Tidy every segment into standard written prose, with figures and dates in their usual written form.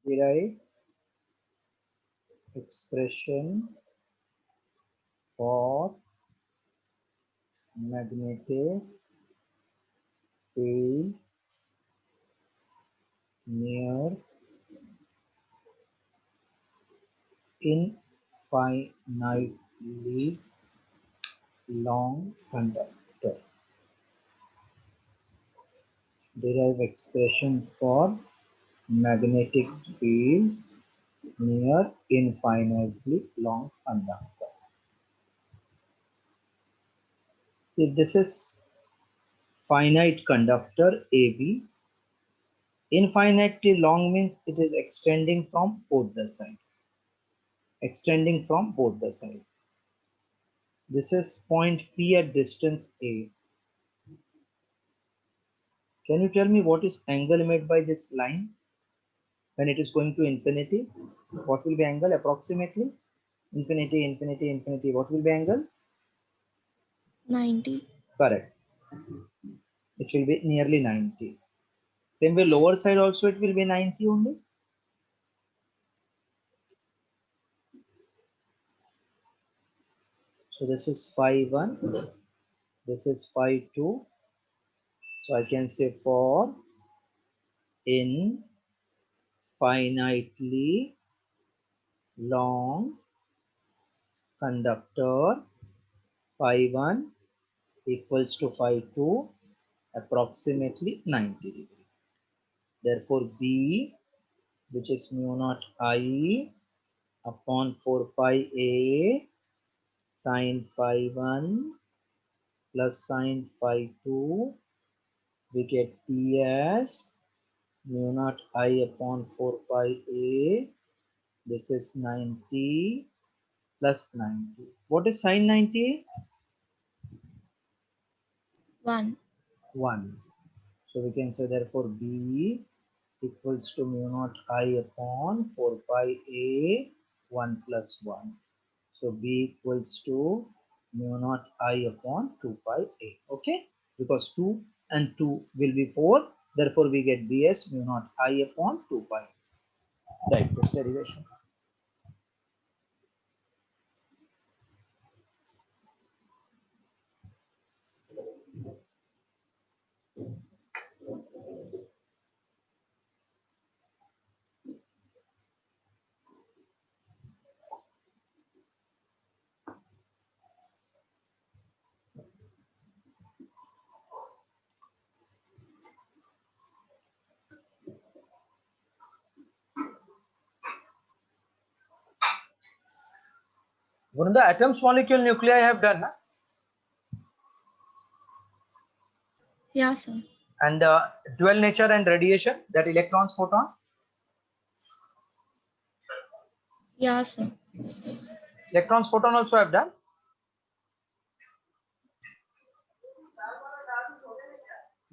Derive expression for magnetic field near infinitely long conductor. Derive expression for magnetic field near infinitely long conductor. If this is finite conductor AB, infinitely long means it is extending from both the sides. Extending from both the sides. This is point P at distance A. Can you tell me what is angle made by this line when it is going to infinity? What will be angle approximately? Infinity, infinity, infinity. What will be angle? 90. Correct. It will be nearly 90. Same way lower side also it will be 90 only. So this is phi 1. This is phi 2. So I can say for infinitely long conductor, phi 1 equals to phi 2 approximately 90 degree. Therefore B, which is mu naught I upon 4 pi A sine phi 1 plus sine phi 2, we get P as mu naught I upon 4 pi A. This is 90 plus 90. What is sine 90? 1. 1. So we can say therefore B equals to mu naught I upon 4 pi A 1 plus 1. So B equals to mu naught I upon 2 pi A. Okay? Because 2 and 2 will be 4. Therefore we get B as mu naught I upon 2 pi. Right, this derivation. One of the atoms, molecule, nuclei I have done. Huh? Yeah, sir. And dual nature and radiation, that electrons, photon. Yeah, sir. Electrons, photon also I have done.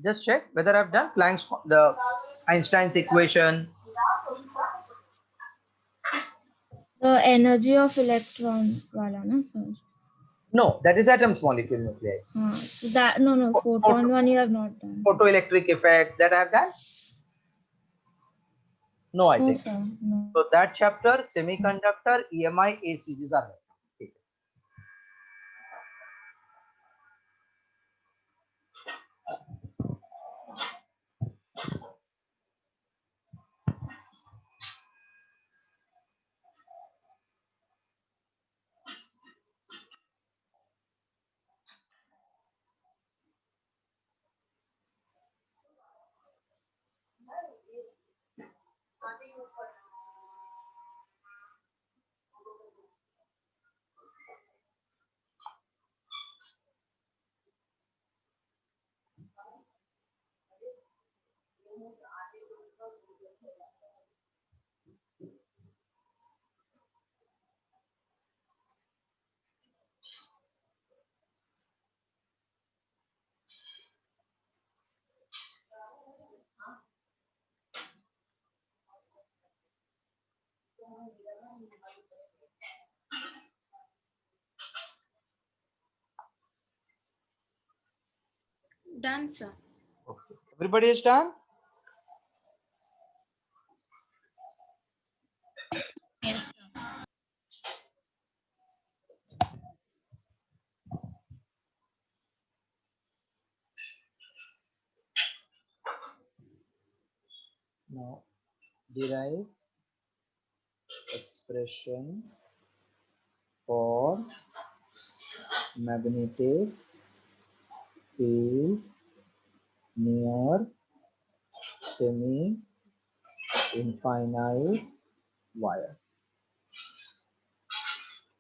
Just check whether I have done Planck's, the Einstein's equation. The energy of electron wala na, sir. No, that is atoms, molecule, nuclei. So that no, photon one you have not done. Photoelectric effect, that I have done. No, I No, think. sir. No. So that chapter, semiconductor, EMI, AC, these are there. Done, sir. Okay. Everybody is done? Yes, sir. Now derive expression for magnetic field near semi-infinite wire.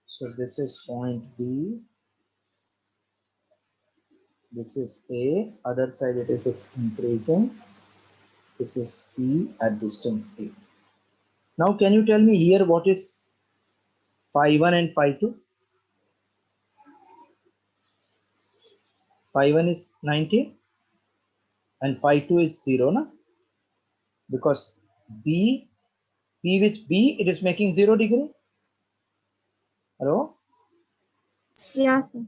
So this is point B, this is A, other side it is increasing, this is P at distance A. Now can you tell me here what is phi 1 and phi 2? Phi 1 is 90 and phi 2 is 0, na? Because B, P with B, it is making 0 degree. Hello? Yeah, sir.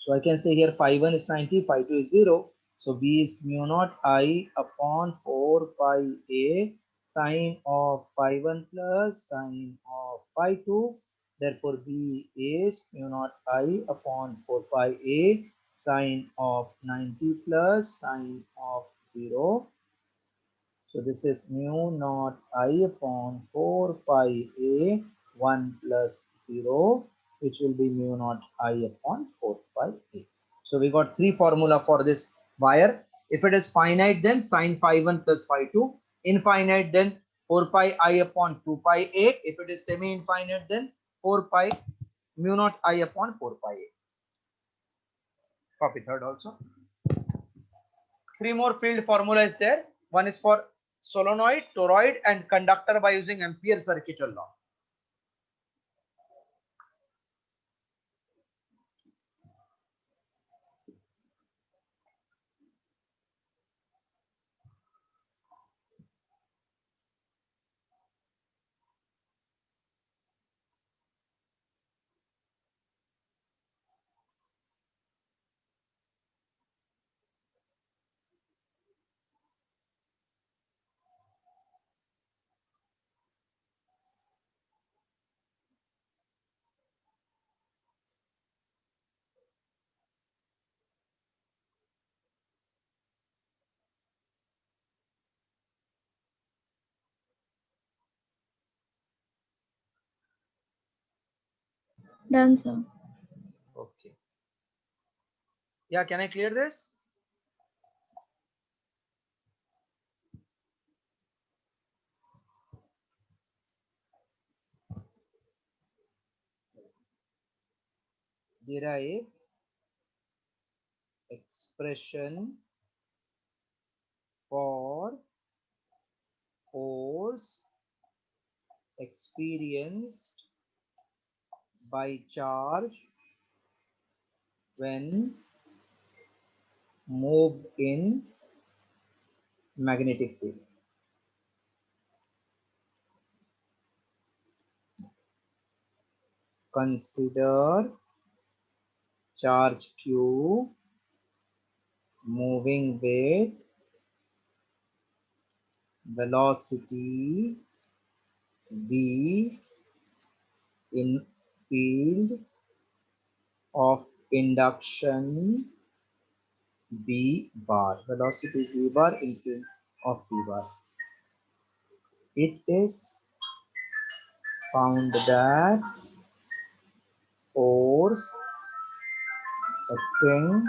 So I can say here phi 1 is 90, phi 2 is 0. So B is mu naught I upon 4 pi A sine of phi 1 plus sine of phi 2. Therefore B is mu naught I upon 4 pi A sine of 90 plus sine of 0. So this is mu naught I upon 4 pi A 1 plus 0, which will be mu naught I upon 4 pi A. So we got three formula for this wire. If it is finite, then sine phi 1 plus phi 2. Infinite, then 4 pi I upon 2 pi A. If it is semi-infinite, then 4 pi mu naught I upon 4 pi A. Copy third also. Three more field formula is there. One is for solenoid, toroid, and conductor by using Ampere circuit law. Done, sir. Okay. Yeah, can I clear this? Derive expression for force experienced by charge when moved in magnetic field. Consider charge Q moving with velocity v in field of induction b bar. Velocity v bar in field of b bar. It is found that force acting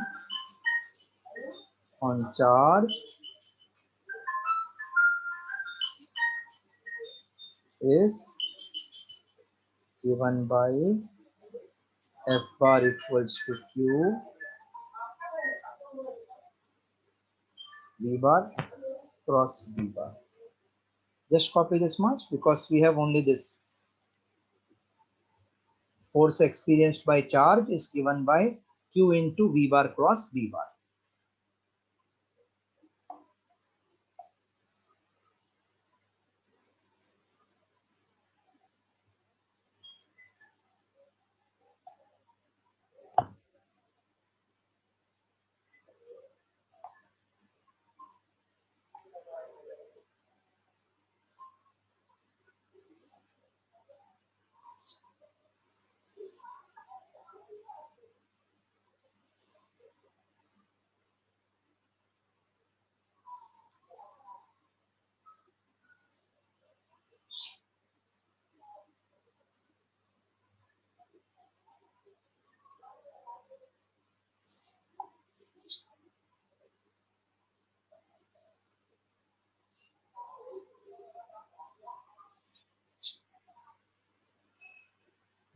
on charge is given by F bar equals to Q V bar cross V bar. Just copy this much because we have only this. Force experienced by charge is given by Q into V bar cross V bar.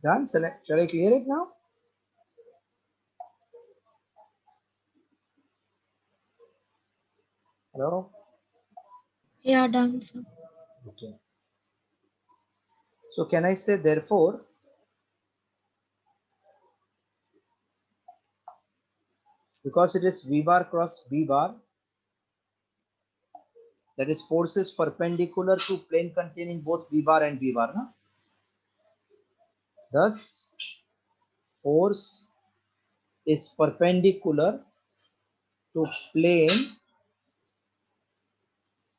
Done? Shall I clear it now? Hello? Yeah, done, sir. Okay. So can I say therefore, because it is V bar cross B bar, that is force is perpendicular to plane containing both V bar and B bar. Na? Thus, force is perpendicular to plane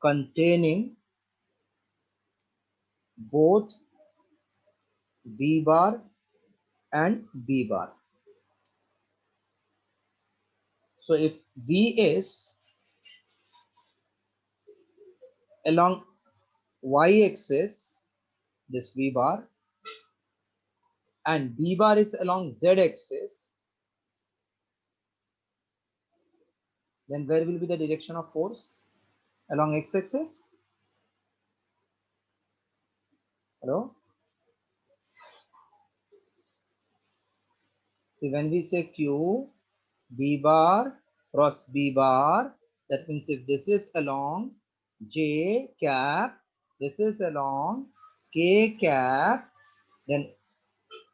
containing both V bar and B bar. So if V is along Y axis, this V bar, and B bar is along Z axis, then where will be the direction of force? Along X axis? Hello? See, when we say Q, B bar cross B bar, that means if this is along J cap, this is along K cap, then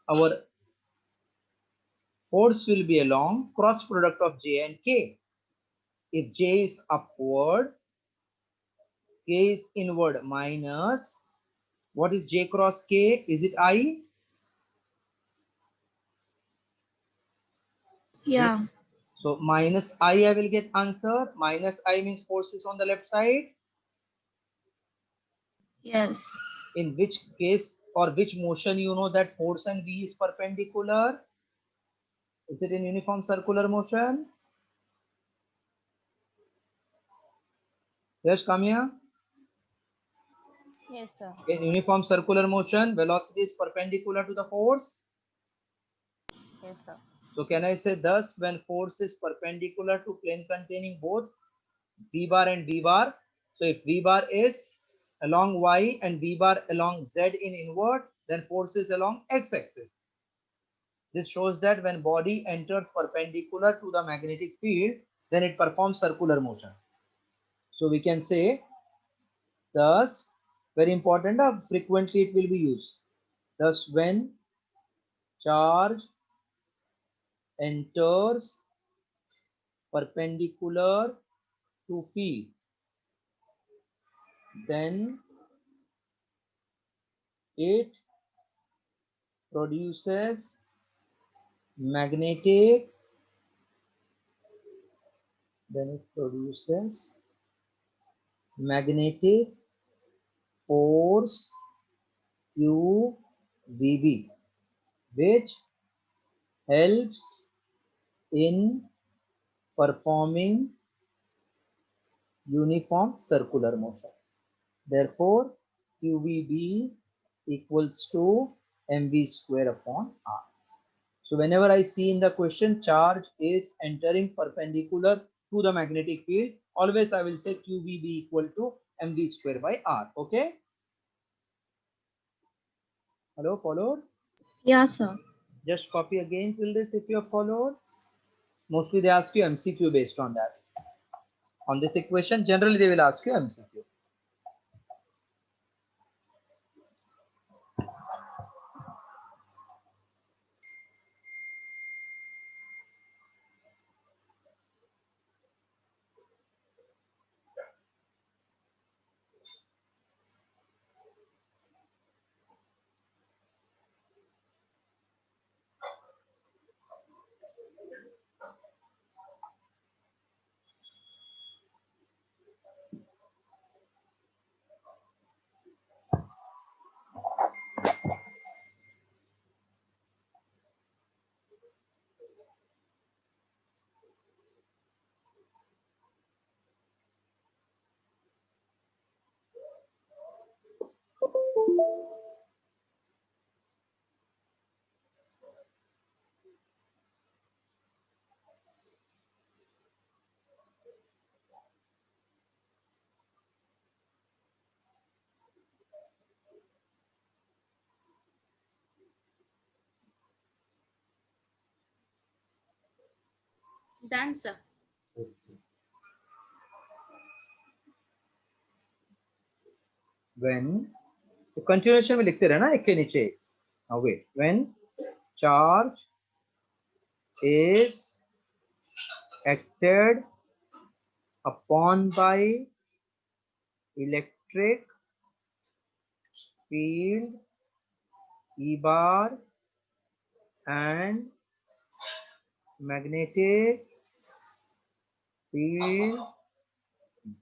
our force will be along cross product of J and K. If J is upward, K is inward minus, what is J cross K? Is it I? Yeah. So minus I will get answer. Minus I means force is on the left side. Yes. In which case or which motion you know that force and V is perpendicular? Is it in uniform circular motion? Yes, come here. Yes, sir. In uniform circular motion, velocity is perpendicular to the force. Yes, sir. So can I say thus when force is perpendicular to plane containing both V bar and B bar. So if V bar is along Y and V bar along Z in inward, then force is along X axis. This shows that when body enters perpendicular to the magnetic field, then it performs circular motion. So we can say thus, very important, frequently it will be used. Thus when charge enters perpendicular to field, then it produces magnetic, then it produces magnetic force QVB, which helps in performing uniform circular motion. Therefore, QVB equals to mv square upon r. So whenever I see in the question charge is entering perpendicular to the magnetic field, always I will say QVB equal to mv square by r. Okay? Hello, followed? Yeah, sir. Just copy again till this if you have followed. Mostly they ask you MCQ based on that. On this equation, generally they will ask you MCQ. Done, sir. Okay. When तो continuation में लिखते रहना एक के नीचे. Now wait. When charge is acted upon by electric field E bar and magnetic field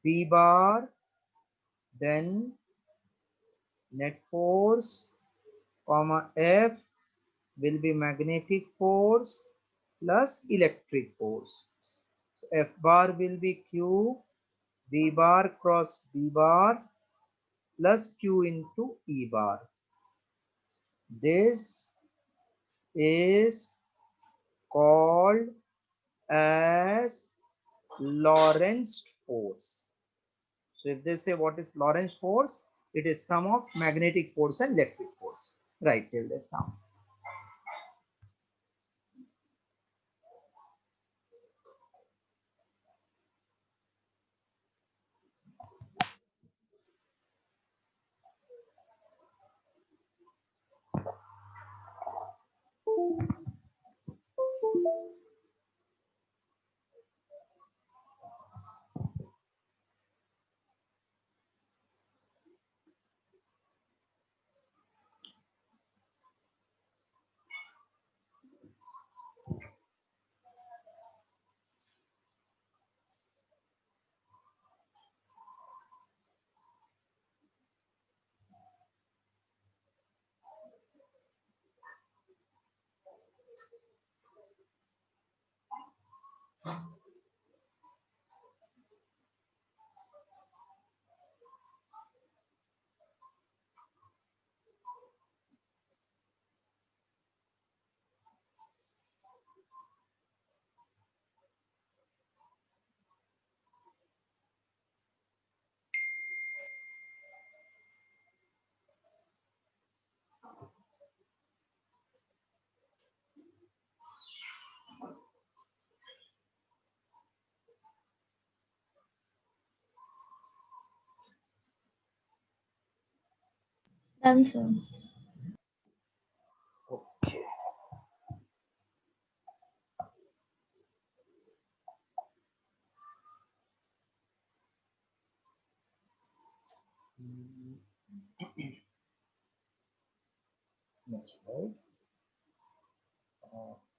B bar, then net force comma F will be magnetic force plus electric force. So F bar will be Q B bar cross B bar plus Q into E bar. This is called as Lorentz force. So if they say what is Lorentz force, it is sum of magnetic force and electric force. Right, till this now. Done, sir. Okay. Next slide.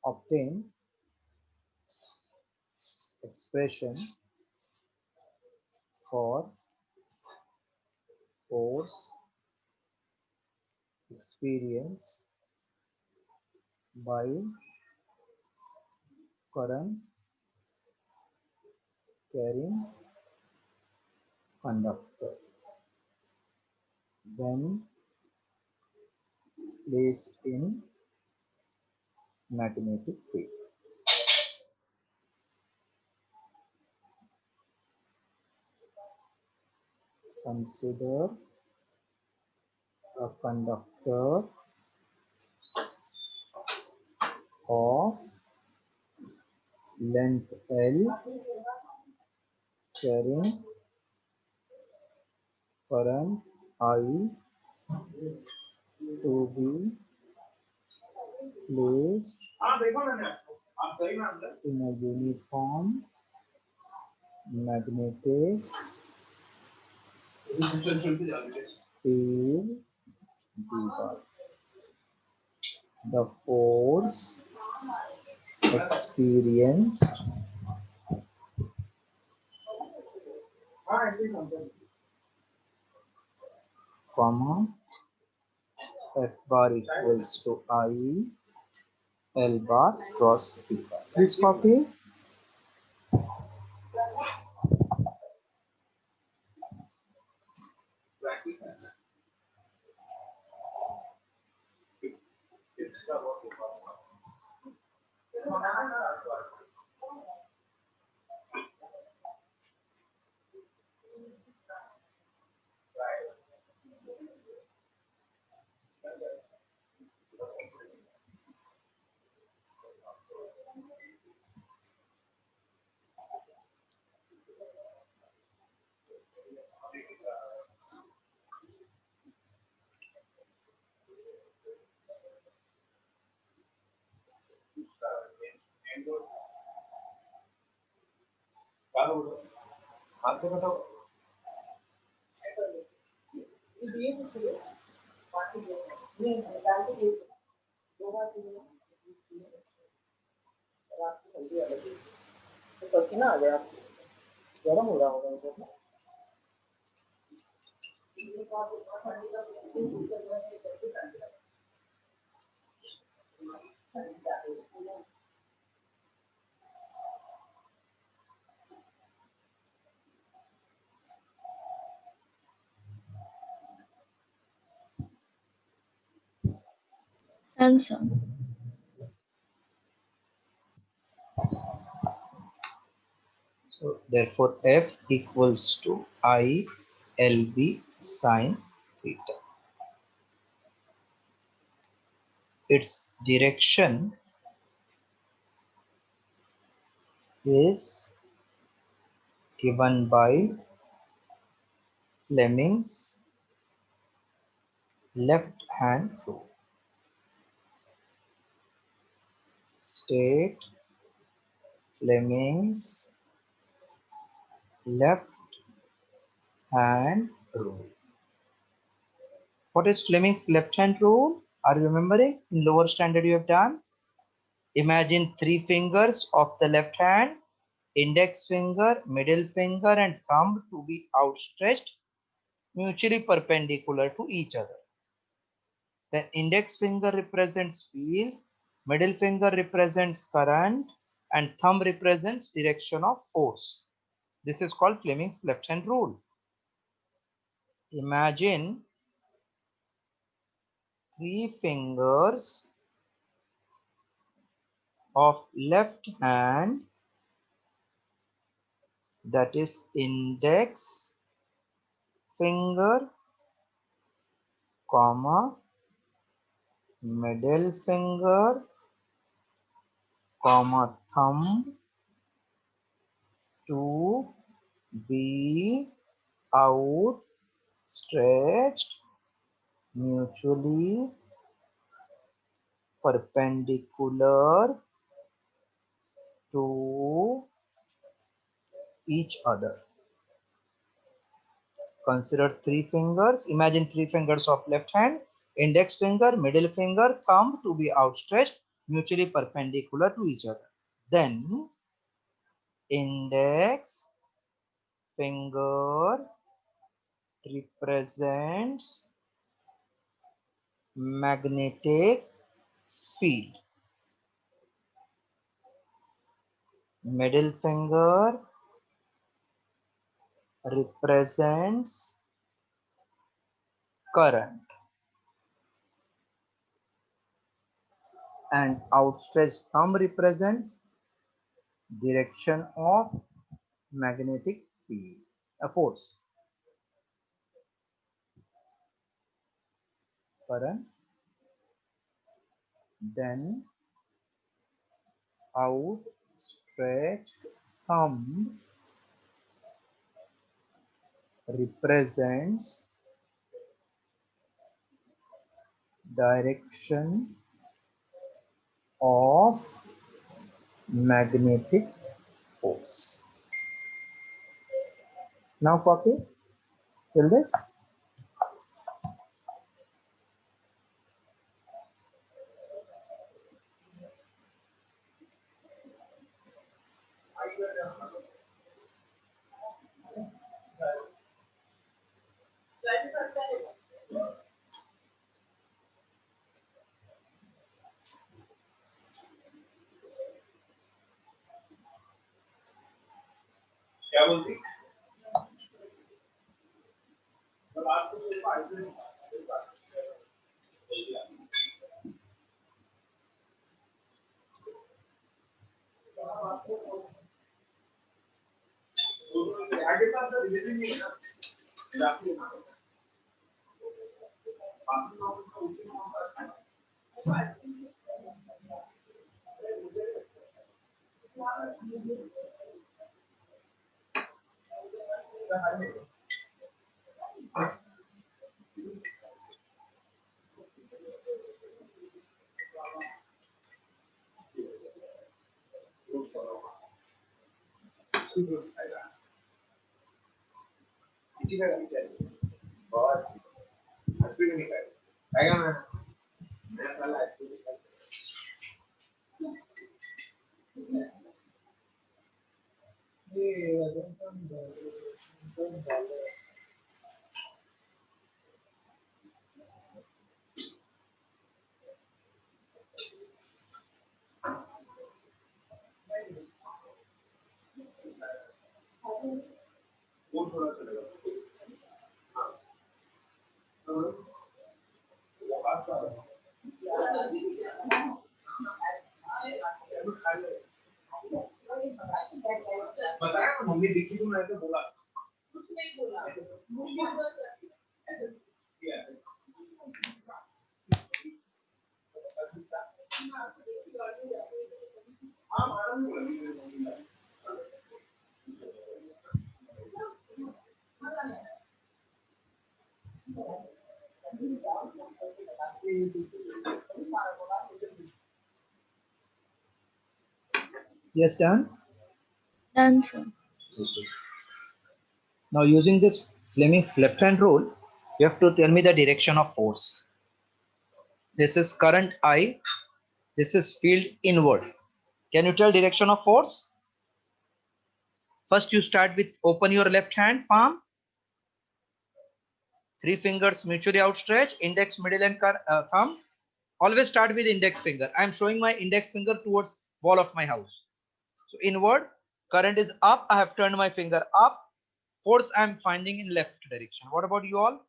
Obtain expression for force experienced by current carrying conductor when placed in magnetic field. Consider a conductor of length L carrying current I to be placed in a uniform magnetic field B bar. The force experienced comma F bar equals to I L bar cross B bar. Please copy. Answer. So therefore F equals to I LB sine theta. Its direction is given by Fleming's left hand rule. State Fleming's left hand rule. What is Fleming's left hand rule? Are you remembering? In lower standard you have done. Imagine three fingers of the left hand, index finger, middle finger and thumb to be outstretched mutually perpendicular to each other. The index finger represents field, middle finger represents current and thumb represents direction of force. This is called Fleming's left hand rule. Imagine three fingers of left hand, that is index finger, comma, middle finger, comma, thumb to be outstretched mutually perpendicular to each other. Consider three fingers. Imagine three fingers of left hand, index finger, middle finger, thumb to be outstretched mutually perpendicular to each other. Then index finger represents magnetic field. Middle finger represents current and outstretched thumb represents direction of magnetic field, a force. Current, then outstretched thumb represents direction of magnetic force. Now copy till this. Yes, done. Done, sir. Now using this Fleming's left hand rule, you have to tell me the direction of force. This is current I, this is field inward. Can you tell direction of force? First you start with open your left hand palm, 3 fingers mutually outstretched, index, middle and thumb. Always start with index finger. I am showing my index finger towards wall of my house. So inward, current is up, I have turned my finger up. Force I am finding in left direction. What about you all?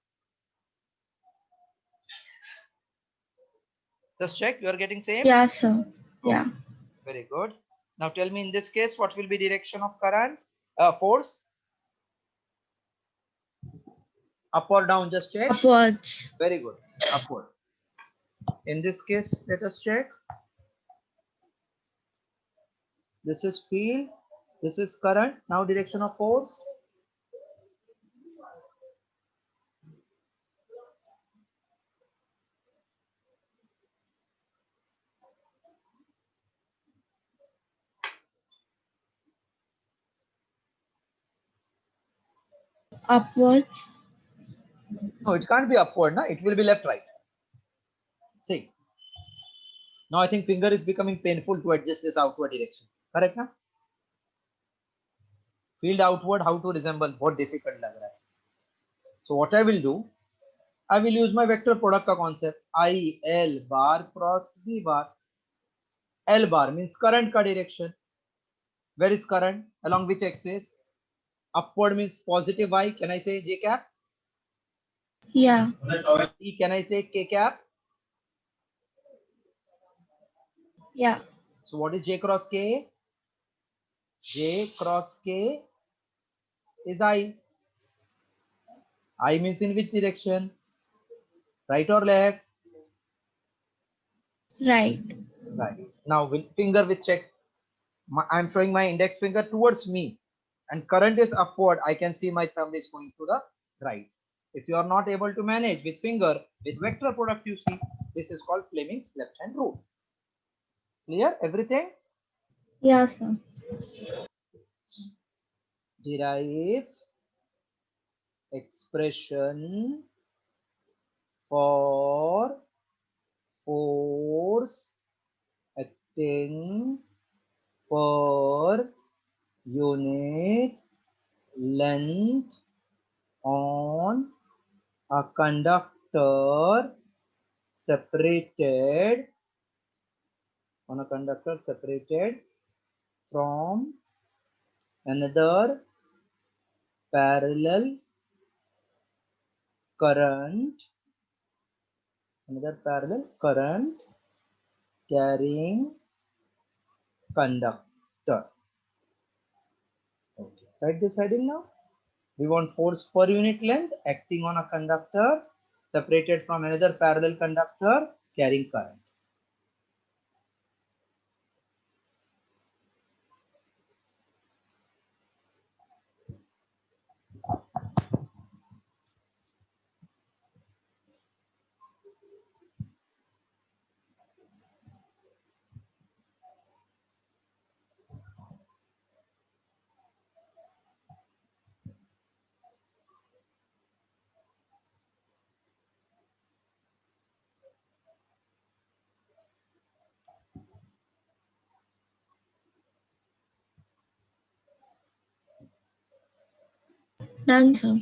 Just check, you are getting same? Yeah, sir. Yeah. Very good. Now tell me in this case, what will be direction of current, force? Up or down, just check. Upwards. Very good, upward. In this case, let us check. This is field, this is current. Now direction of force. Upwards. No, it can't be upward, na? It will be left, right. See. Now I think finger is becoming painful to adjust this outward direction. Correct, na? Field outward, how to resemble? What difficult lag raha hai. So what I will do, I will use my vector product ka concept. I, L bar cross B bar. L bar means current ka direction. Where is current? Along which axis? Upward means positive I. Can I say J cap? Yeah. E, can I say K cap? Yeah. So what is J cross K? J cross K is I. I means in which direction? Right or left? Right. Right. Now with finger with check. I am showing my index finger towards me and current is upward. I can see my thumb is going to the right. If you are not able to manage with finger, with vector product you see, this is called Fleming's left hand rule. Clear everything? Yeah, sir. Derive expression for force acting per unit length on a conductor separated from another parallel current carrying conductor. Okay, write this heading now. We want force per unit length acting on a conductor separated from another parallel conductor carrying current. Done, sir.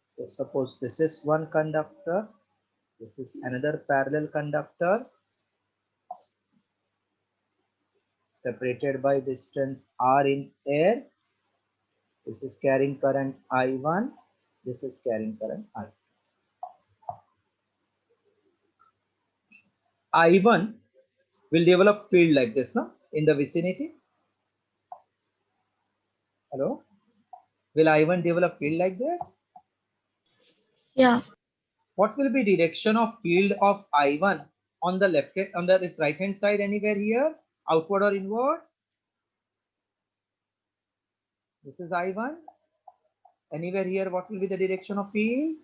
So suppose this is one conductor, this is another parallel conductor separated by distance r in air. This is carrying current I1, this is carrying current I2. I1 will develop field like this, no? In the vicinity. Hello? Will I1 develop field like this? Yeah. What will be direction of field of I1 on the left hand, on the this right hand side, anywhere here, outward or inward? This is I1. Anywhere here, what will be the direction of field?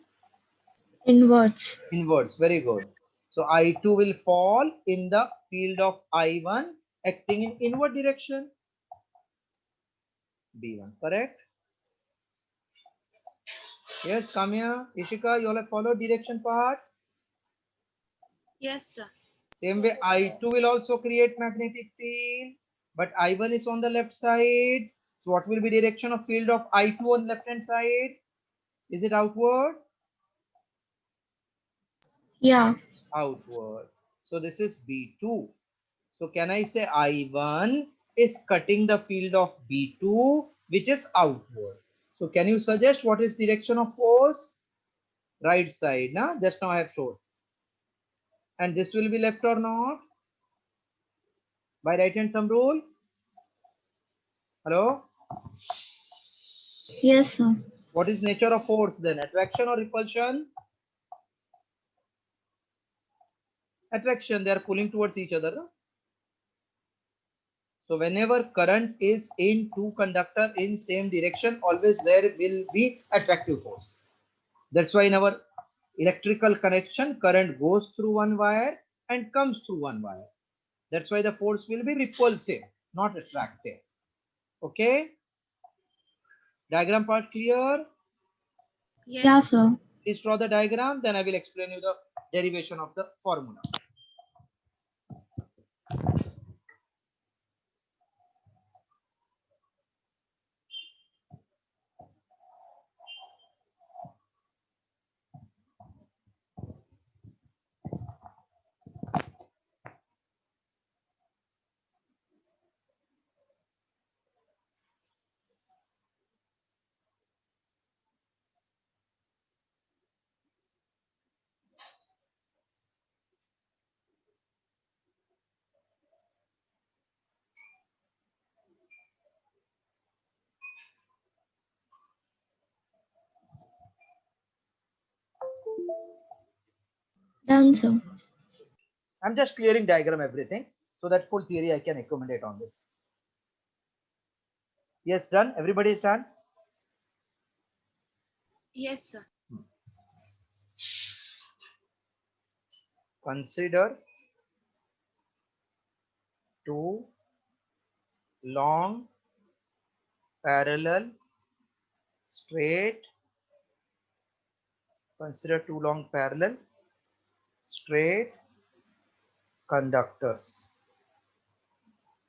Inwards. Inwards. Very good. So I2 will fall in the field of I1 acting in inward direction. B1. Correct? Yes, come here. Ishika, you all have followed direction part. Yes, sir. Same way, I2 will also create magnetic field, but I1 is on the left side. So what will be direction of field of I2 on left hand side? Is it outward? Yeah. Outward. So this is B2. So can I say I1 is cutting the field of B2, which is outward. So can you suggest what is direction of force? Right side, na? Just now I have shown. And this will be left or not? By right hand thumb rule? Hello? Yes, sir. What is nature of force then? Attraction or repulsion? Attraction. They are pulling towards each other. No? So whenever current is in two conductor in same direction, always there will be attractive force. That's why in our electrical connection, current goes through one wire and comes through one wire. That's why the force will be repulsive, not attractive. Okay? Diagram part clear? Yes, Yeah, sir. Please draw the diagram, then I will explain you the derivation of the formula. Done, sir. I'm just clearing diagram everything so that full theory I can accommodate on this. Yes, done. Everybody is done. yes, sir. Consider two long parallel straight. Consider two long parallel straight conductors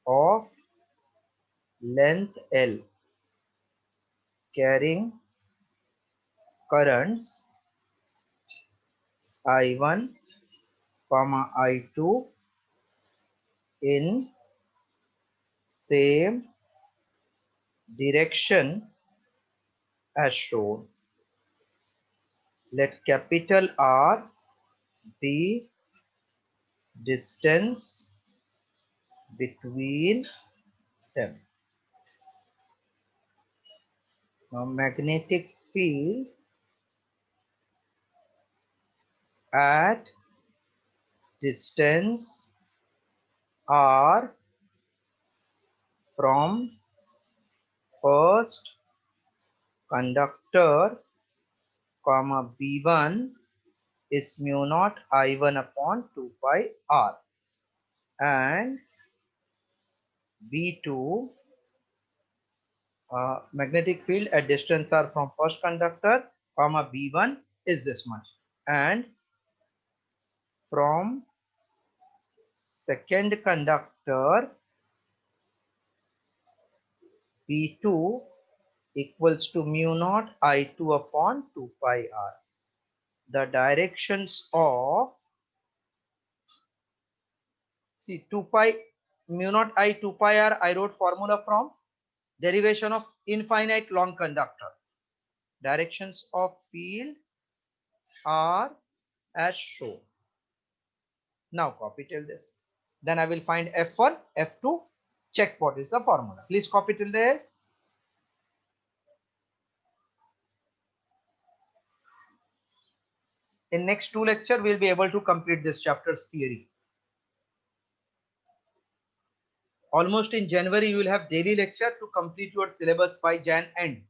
of length L carrying currents I1, I2 in same direction as shown. Let capital R be distance between them. Now magnetic field at distance R from first conductor comma B1 is mu naught I1 upon 2 pi R, and B2 magnetic field at distance R from first conductor comma B1 is this much, and from second conductor B2 equals to mu naught I2 upon 2 pi r. The directions of, see, 2 pi mu naught I 2 pi r, I wrote formula from derivation of infinite long conductor. Directions of field are as shown. Now copy till this. Then I will find F1, F2, check what is the formula. Please copy till there. In next 2 lecture, we'll be able to complete this chapter's theory. Almost in January, you will have daily lecture to complete your syllabus by Jan end.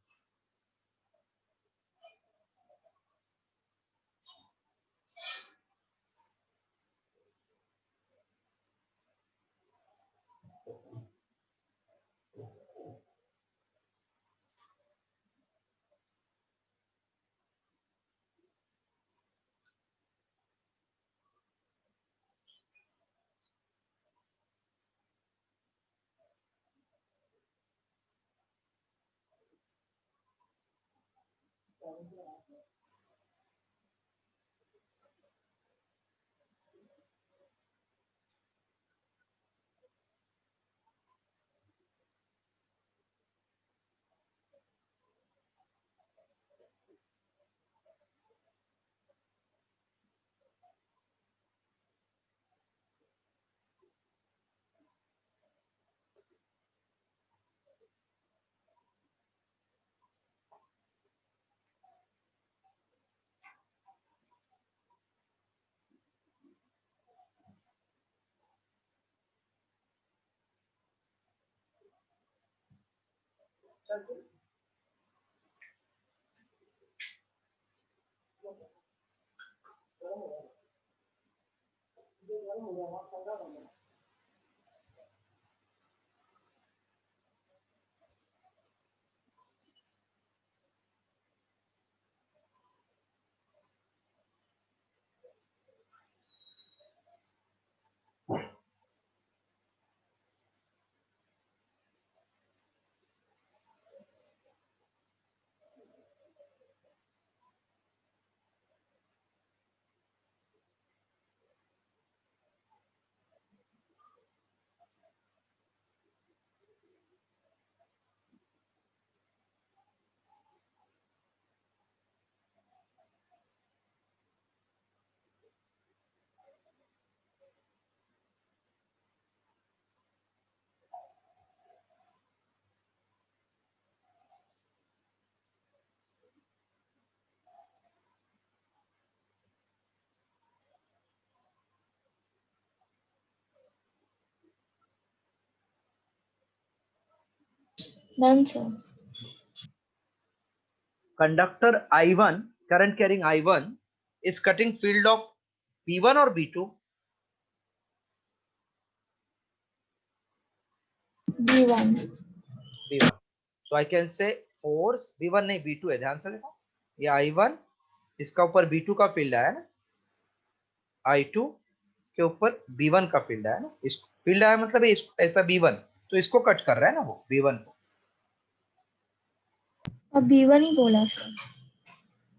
Done, sir. Conductor I1, current carrying I1, is cutting field of B1 or B2? B1. B1. So I can say force B1 नहीं B2 है, ध्यान से देखो ये I1 इसका ऊपर B2 का field आया ना, I2 के ऊपर B1 का फील्ड आया ना, इस फील्ड आया मतलब ऐसा B1, तो इसको कट कर रहा है ना वो B1 को, अब B1 ही बोला सर.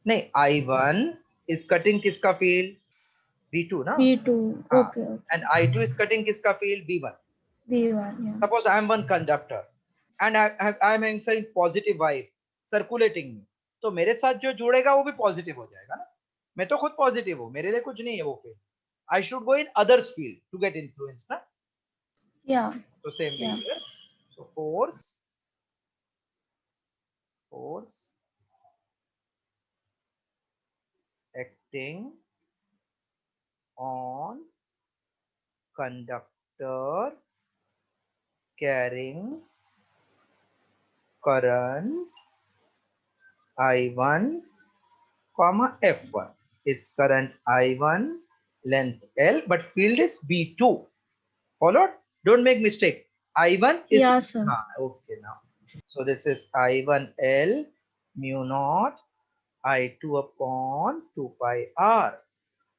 नहीं I1 is cutting किसका फील्ड B2 ना, B2. हाँ, Okay. and I2 is cutting किसका field B1. B1. Yeah. Suppose I am one conductor and I am answering positive vibe circulating में, तो मेरे साथ जो जुड़ेगा वो भी पॉजिटिव हो जाएगा ना, मैं तो खुद पॉजिटिव हूँ, मेरे लिए कुछ नहीं है वो field. I should go in others field to get influence ना. Yeah. So same way Yeah. here. So force acting on conductor carrying current I1 comma F1 is current I1 length L but field is B2. Followed? Don't make mistake. I1 is Yeah, sir. okay now. So this is I1 L mu naught I2 upon 2 pi r.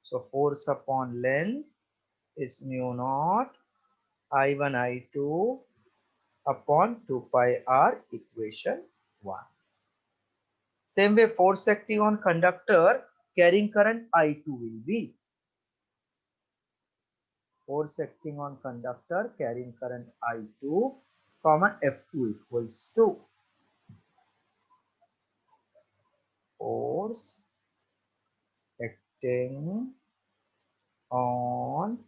So force upon length is mu naught I1 I2 upon 2 pi r equation 1. Same way, force acting on conductor carrying current I2 will be force acting on conductor carrying current I2, comma F2 equals to force acting on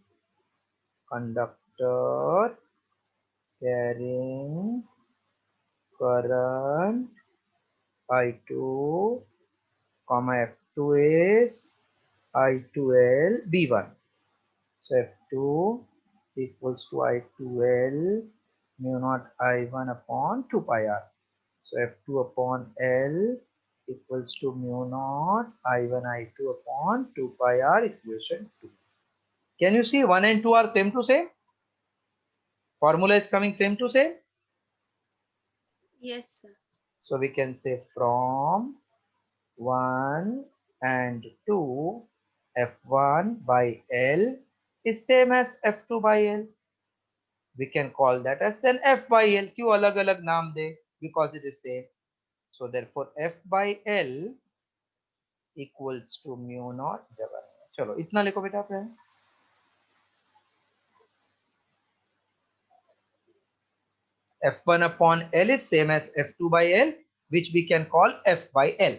conductor carrying current I2, comma F2 is I2L B1. So F2 equals to I2L mu naught I1 upon 2 pi r. So F2 upon L equals to mu naught I1 I2 upon 2 pi r equation 2. Can you see 1 and 2 are same to same? Formula is coming same to same. Yes, sir. So we can say from 1 and 2, F1 by L is same as F2 by L. We can call that as then F by L. क्यों अलग अलग नाम दे? Because it is same. So therefore F by L equals to mu naught जगह. चलो इतना लिखो बेटा आप. F1 upon L is same as F2 by L, which we can call F by L.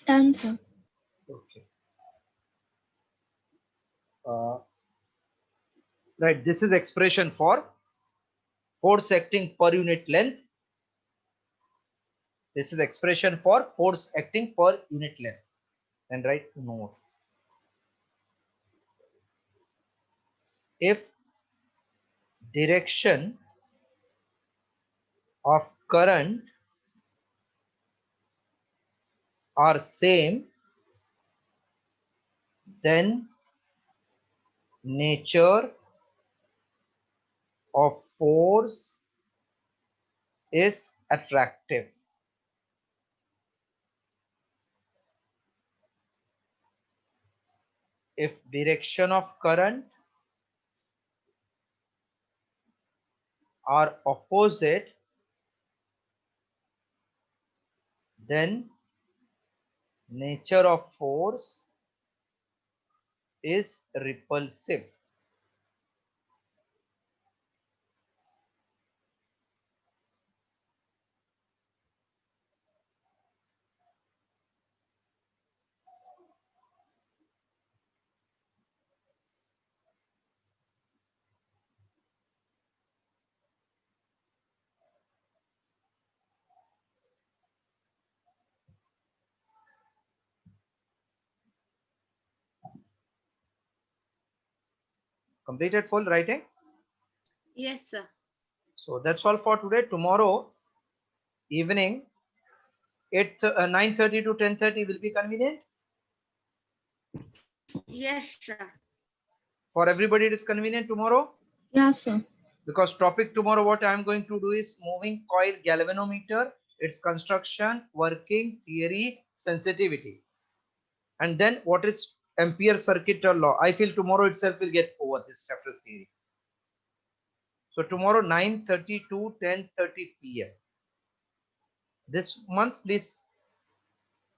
Done, sir. Okay. Right. This is expression for force acting per unit length. This is expression for force acting per unit length. And write note. If direction of current are same, then nature of force is attractive. If direction of current are opposite, then nature of force is repulsive. Completed full writing? Yes, sir. So that's all for today. Tomorrow evening, 9:30 to 10:30 will be convenient. Yes, sir. For everybody, it is convenient tomorrow. Yeah, sir. Because topic tomorrow, what I am going to do is moving coil galvanometer, its construction, working, theory, sensitivity. And then what is Ampere circuit law. I feel tomorrow itself will get over this chapter's theory. So tomorrow 9:30 to 10:30 p.m. This month, please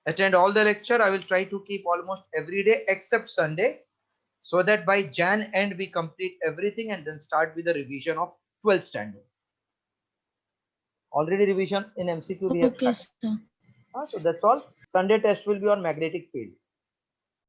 attend all the lecture. I will try to keep almost every day except Sunday, so that by Jan end we complete everything and then start with the revision of 12th standard. Already revision in MCQ we have Okay, started. sir. So that's all. Sunday test will be on magnetic field.